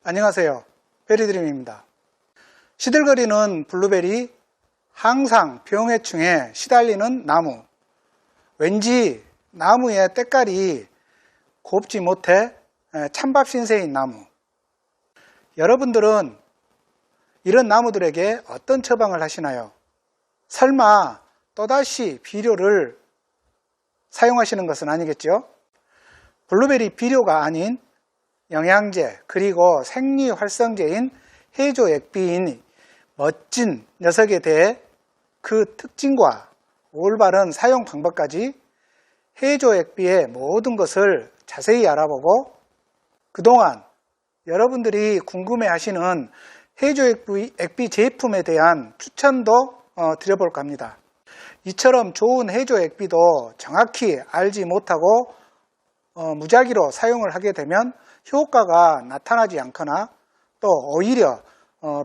안녕하세요. 베리드림입니다. 시들거리는 블루베리, 항상 병해충에 시달리는 나무. 왠지 나무의 때깔이 곱지 못해 찬밥 신세인 나무. 여러분들은 이런 나무들에게 어떤 처방을 하시나요? 설마 또다시 비료를 사용하시는 것은 아니겠죠? 블루베리 비료가 아닌 영양제 그리고 생리활성제인 해조액비인 멋진 녀석에 대해 그 특징과 올바른 사용 방법까지 해조액비의 모든 것을 자세히 알아보고 그동안 여러분들이 궁금해하시는 해조액비 제품에 대한 추천도 드려볼까 합니다. 이처럼 좋은 해조액비도 정확히 알지 못하고 무작위로 사용을 하게 되면 효과가 나타나지 않거나 또 오히려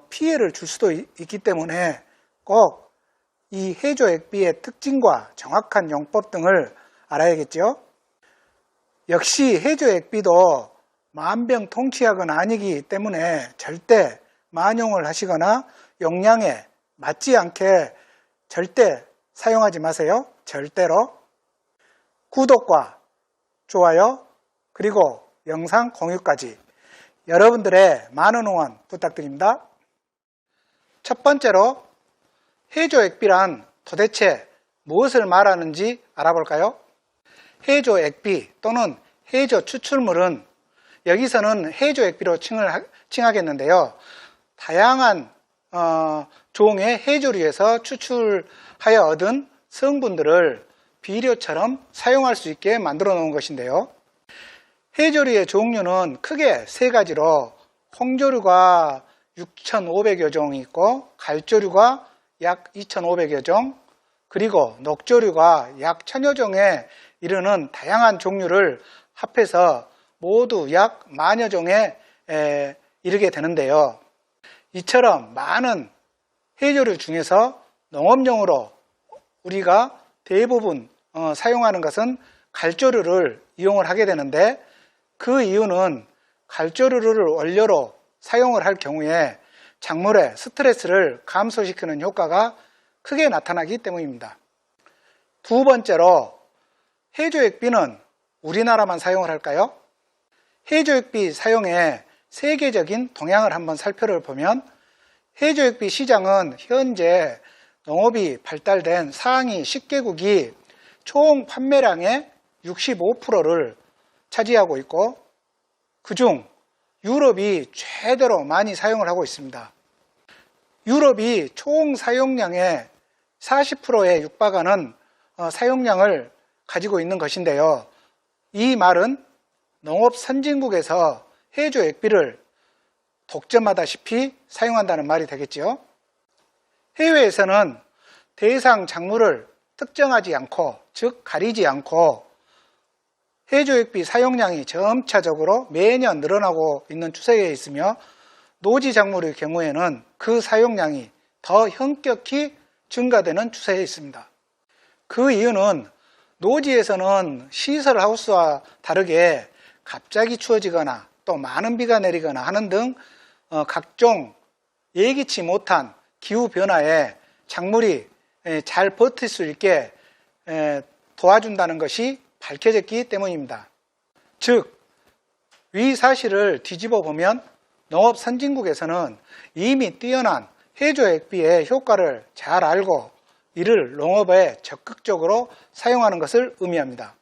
피해를 줄 수도 있기 때문에 꼭 이 해조액비의 특징과 정확한 용법 등을 알아야겠죠. 역시 해조액비도 만병통치약은 아니기 때문에 절대 만용을 하시거나 용량에 맞지 않게 절대 사용하지 마세요. 절대로. 구독과 좋아요 그리고 영상 공유까지 여러분들의 많은 응원 부탁드립니다. 첫 번째로 해조액비란 도대체 무엇을 말하는지 알아볼까요? 해조액비 또는 해조 추출물은 여기서는 해조액비로 칭하겠는데요. 다양한 종의 해조류에서 추출하여 얻은 성분들을 비료처럼 사용할 수 있게 만들어 놓은 것인데요. 해조류의 종류는 크게 세 가지로 홍조류가 6,500여 종이 있고 갈조류가 약 2,500여 종 그리고 녹조류가 약 1,000여 종에 이르는 다양한 종류를 합해서 모두 약 10,000여 종에 이르게 되는데요. 이처럼 많은 해조류 중에서 농업용으로 우리가 대부분 사용하는 것은 갈조류를 이용을 하게 되는데 그 이유는 갈조류를 원료로 사용을 할 경우에 작물의 스트레스를 감소시키는 효과가 크게 나타나기 때문입니다. 두 번째로 해조액비는 우리나라만 사용을 할까요? 해조액비 사용의 세계적인 동향을 한번 살펴보면 해조액비 시장은 현재 농업이 발달된 상위 10개국이 총 판매량의 65%를 차지하고 있고 그중 유럽이 최대로 많이 사용을 하고 있습니다. 유럽이 총 사용량의 40%에 육박하는 사용량을 가지고 있는 것인데요. 이 말은 농업 선진국에서 해조액비를 독점하다시피 사용한다는 말이 되겠죠. 해외에서는 대상 작물을 특정하지 않고 즉 가리지 않고 해조액비 사용량이 점차적으로 매년 늘어나고 있는 추세에 있으며 노지 작물의 경우에는 그 사용량이 더 현격히 증가되는 추세에 있습니다. 그 이유는 노지에서는 시설 하우스와 다르게 갑자기 추워지거나 또 많은 비가 내리거나 하는 등 각종 예기치 못한 기후변화에 작물이 잘 버틸 수 있게 도와준다는 것이 밝혀졌기 때문입니다. 즉, 위 사실을 뒤집어 보면 농업 선진국에서는 이미 뛰어난 해조액비의 효과를 잘 알고 이를 농업에 적극적으로 사용하는 것을 의미합니다.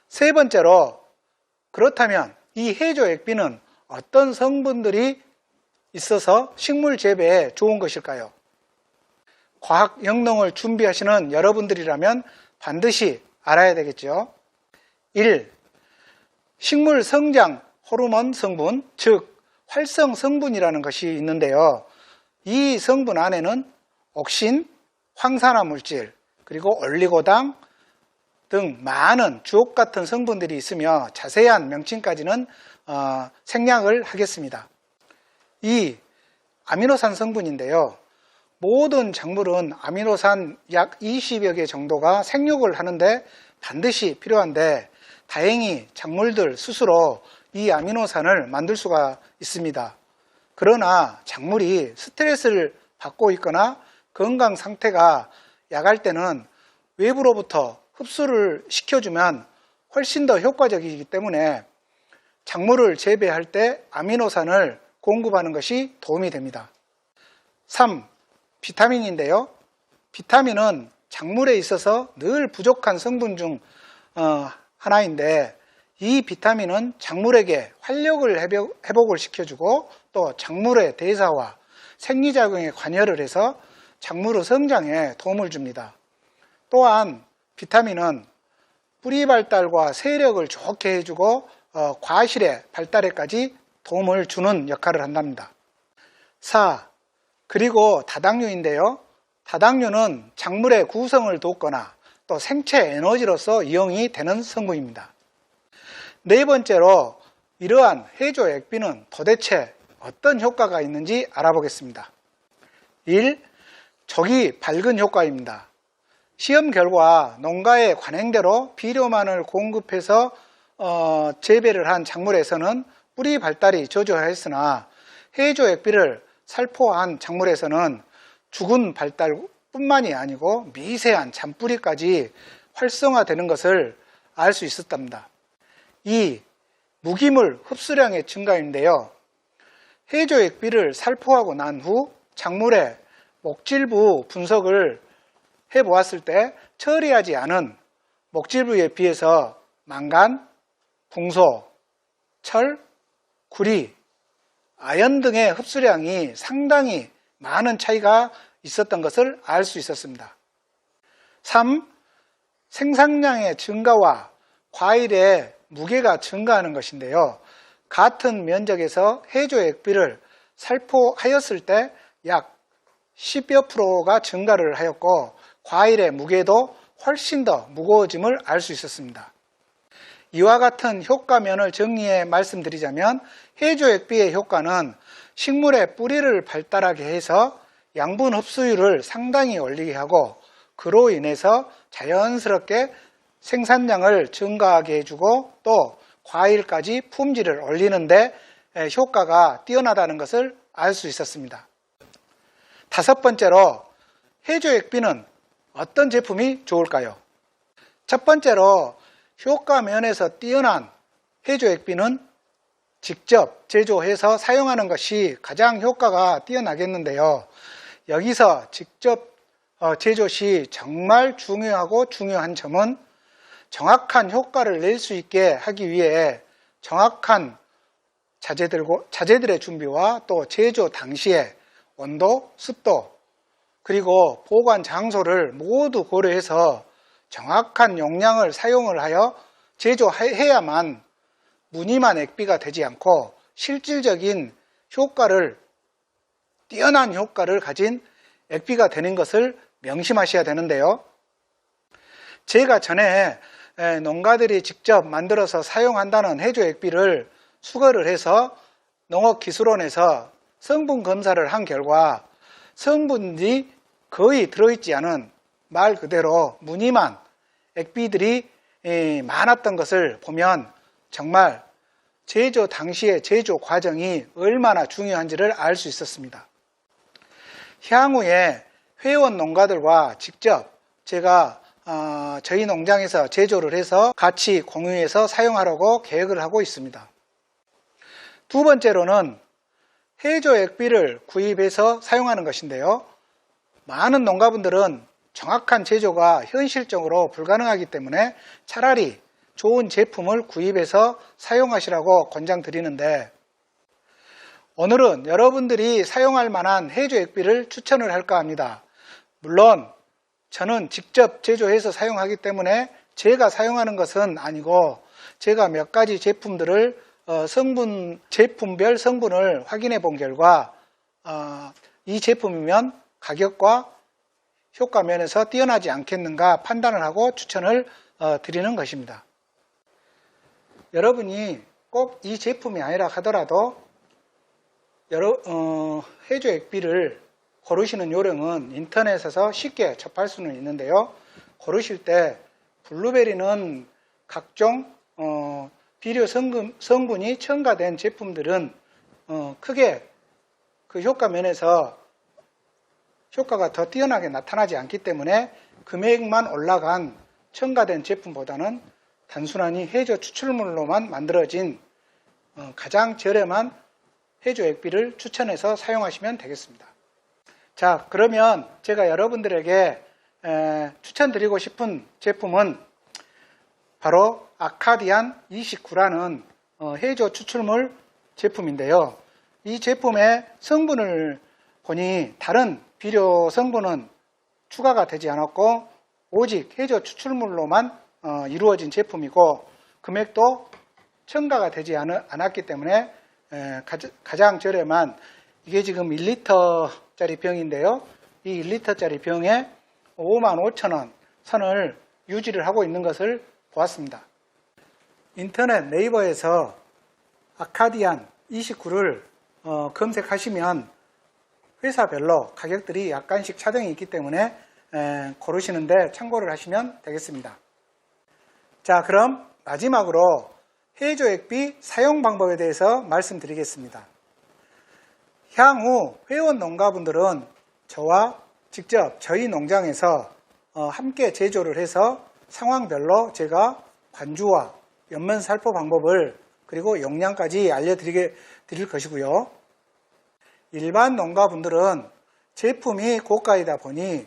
세 번째로 그렇다면 이 해조액비는 어떤 성분들이 있어서 식물 재배에 좋은 것일까요? 과학 영농을 준비하시는 여러분들이라면 반드시 알아야 되겠죠. 1. 식물 성장 호르몬 성분, 즉 활성 성분이라는 것이 있는데요. 이 성분 안에는 옥신, 황산화 물질, 그리고 올리고당 등 많은 주옥 같은 성분들이 있으며 자세한 명칭까지는 생략을 하겠습니다. 2. 아미노산 성분인데요. 모든 작물은 아미노산 약 20여 개 정도가 생육을 하는데 반드시 필요한데 다행히 작물들 스스로 이 아미노산을 만들 수가 있습니다. 그러나 작물이 스트레스를 받고 있거나 건강 상태가 약할 때는 외부로부터 흡수를 시켜주면 훨씬 더 효과적이기 때문에 작물을 재배할 때 아미노산을 공급하는 것이 도움이 됩니다. 3. 비타민인데요. 비타민은 작물에 있어서 늘 부족한 성분 중 하나인데, 이 비타민은 작물에게 활력을 회복을 시켜주고 또 작물의 대사와 생리작용에 관여를 해서 작물의 성장에 도움을 줍니다. 또한 비타민은 뿌리 발달과 세력을 좋게 해주고 과실의 발달에까지 도움을 주는 역할을 한답니다. 4. 그리고 다당류인데요. 다당류는 작물의 구성을 돕거나 또 생체 에너지로서 이용이 되는 성분입니다. 네 번째로 이러한 해조 액비는 도대체 어떤 효과가 있는지 알아보겠습니다. 1. 적이 밝은 효과입니다. 시험 결과 농가의 관행대로 비료만을 공급해서 재배를 한 작물에서는 뿌리 발달이 저조했으나 해조 액비를 살포한 작물에서는 죽은 발달뿐만이 아니고 미세한 잔뿌리까지 활성화되는 것을 알 수 있었답니다. 2. 무기물 흡수량의 증가인데요. 해조 액비를 살포하고 난 후 작물의 목질부 분석을 해보았을 때 처리하지 않은 목질부에 비해서 망간, 붕소, 철, 구리, 아연 등의 흡수량이 상당히 많은 차이가 있었던 것을 알 수 있었습니다. 3. 생산량의 증가와 과일의 무게가 증가하는 것인데요. 같은 면적에서 해조 액비를 살포하였을 때 약 10여 %가 증가를 하였고 과일의 무게도 훨씬 더 무거워짐을 알 수 있었습니다. 이와 같은 효과면을 정리해 말씀드리자면 해조 액비의 효과는 식물의 뿌리를 발달하게 해서 양분 흡수율을 상당히 올리게 하고 그로 인해서 자연스럽게 생산량을 증가하게 해주고 또 과일까지 품질을 올리는 데 효과가 뛰어나다는 것을 알 수 있었습니다. 다섯 번째로 해조 액비는 어떤 제품이 좋을까요? 첫 번째로 효과 면에서 뛰어난 해조 액비는 직접 제조해서 사용하는 것이 가장 효과가 뛰어나겠는데요. 여기서 직접 제조 시 정말 중요한 점은 정확한 효과를 낼 수 있게 하기 위해 정확한 자재들의 준비와 또 제조 당시에 온도, 습도, 그리고 보관 장소를 모두 고려해서 정확한 용량을 사용을 하여 제조해야만 무늬만 액비가 되지 않고 실질적인 뛰어난 효과를 가진 액비가 되는 것을 명심하셔야 되는데요. 제가 전에 농가들이 직접 만들어서 사용한다는 해조 액비를 수거를 해서 농업기술원에서 성분 검사를 한 결과 성분이 거의 들어있지 않은 말 그대로 무늬만 액비들이 많았던 것을 보면 정말 제조 당시의 제조 과정이 얼마나 중요한지를 알 수 있었습니다. 향후에 회원 농가들과 직접 제가 저희 농장에서 제조를 해서 같이 공유해서 사용하려고 계획을 하고 있습니다. 두 번째로는 해조 액비를 구입해서 사용하는 것인데요. 많은 농가분들은 정확한 제조가 현실적으로 불가능하기 때문에 차라리 좋은 제품을 구입해서 사용하시라고 권장드리는데, 오늘은 여러분들이 사용할 만한 해조 액비를 추천을 할까 합니다. 물론 저는 직접 제조해서 사용하기 때문에 제가 사용하는 것은 아니고 제가 몇 가지 제품들을 제품별 성분을 확인해 본 결과 이 제품이면 가격과 효과 면에서 뛰어나지 않겠는가 판단을 하고 추천을 드리는 것입니다. 여러분이 꼭 이 제품이 아니라 하더라도 해조 액비를 고르시는 요령은 인터넷에서 쉽게 접할 수는 있는데요. 고르실 때 블루베리는 각종 비료 성분이 첨가된 제품들은 크게 그 효과 면에서 효과가 더 뛰어나게 나타나지 않기 때문에 금액만 올라간 첨가된 제품보다는 단순하니 해조 추출물로만 만들어진 가장 저렴한 해조 액비를 추천해서 사용하시면 되겠습니다. 자, 그러면 제가 여러분들에게 추천드리고 싶은 제품은 바로 아카디안 29라는 해조 추출물 제품인데요. 이 제품의 성분을 보니 다른 비료 성분은 추가가 되지 않았고 오직 해조 추출물로만 이루어진 제품이고 금액도 첨가가 되지 않았기 때문에 가장 저렴한, 이게 지금 1리터짜리 병인데요. 이 1리터짜리 병에 55,000원 선을 유지를 하고 있는 것을 보았습니다. 인터넷 네이버에서 아카디안 29를 검색하시면 회사별로 가격들이 약간씩 차등이 있기 때문에 고르시는데 참고를 하시면 되겠습니다. 자, 그럼 마지막으로 해조 액비 사용 방법에 대해서 말씀드리겠습니다. 향후 회원 농가분들은 저와 직접 저희 농장에서 함께 제조를 해서 상황별로 제가 관주와 연면 살포 방법을 그리고 용량까지 알려드릴 것이고요. 일반 농가분들은 제품이 고가이다 보니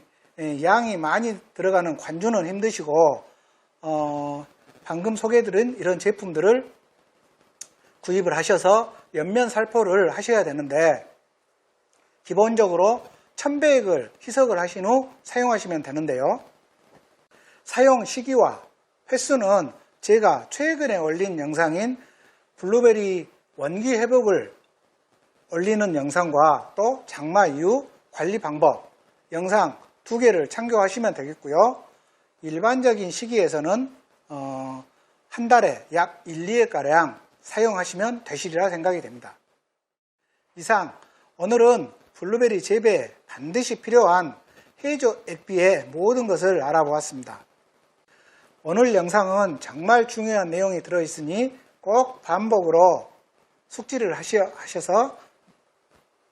양이 많이 들어가는 관주는 힘드시고 방금 소개해드린 이런 제품들을 구입을 하셔서 연면 살포를 하셔야 되는데 기본적으로 1000배액을 희석을 하신 후 사용하시면 되는데요. 사용 시기와 횟수는 제가 최근에 올린 영상인 블루베리 원기 회복을 올리는 영상과 또 장마 이후 관리 방법 영상 2개를 참고하시면 되겠고요. 일반적인 시기에서는 한 달에 약 1, 2회가량 사용하시면 되시리라 생각이 됩니다. 이상 오늘은 블루베리 재배에 반드시 필요한 해조 액비의 모든 것을 알아보았습니다. 오늘 영상은 정말 중요한 내용이 들어있으니 꼭 반복으로 숙지를 하셔서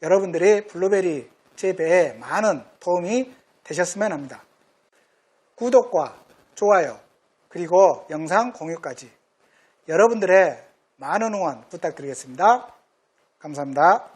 여러분들의 블루베리 재배에 많은 도움이 되셨으면 합니다. 구독과 좋아요 그리고 영상 공유까지 여러분들의 많은 응원 부탁드리겠습니다. 감사합니다.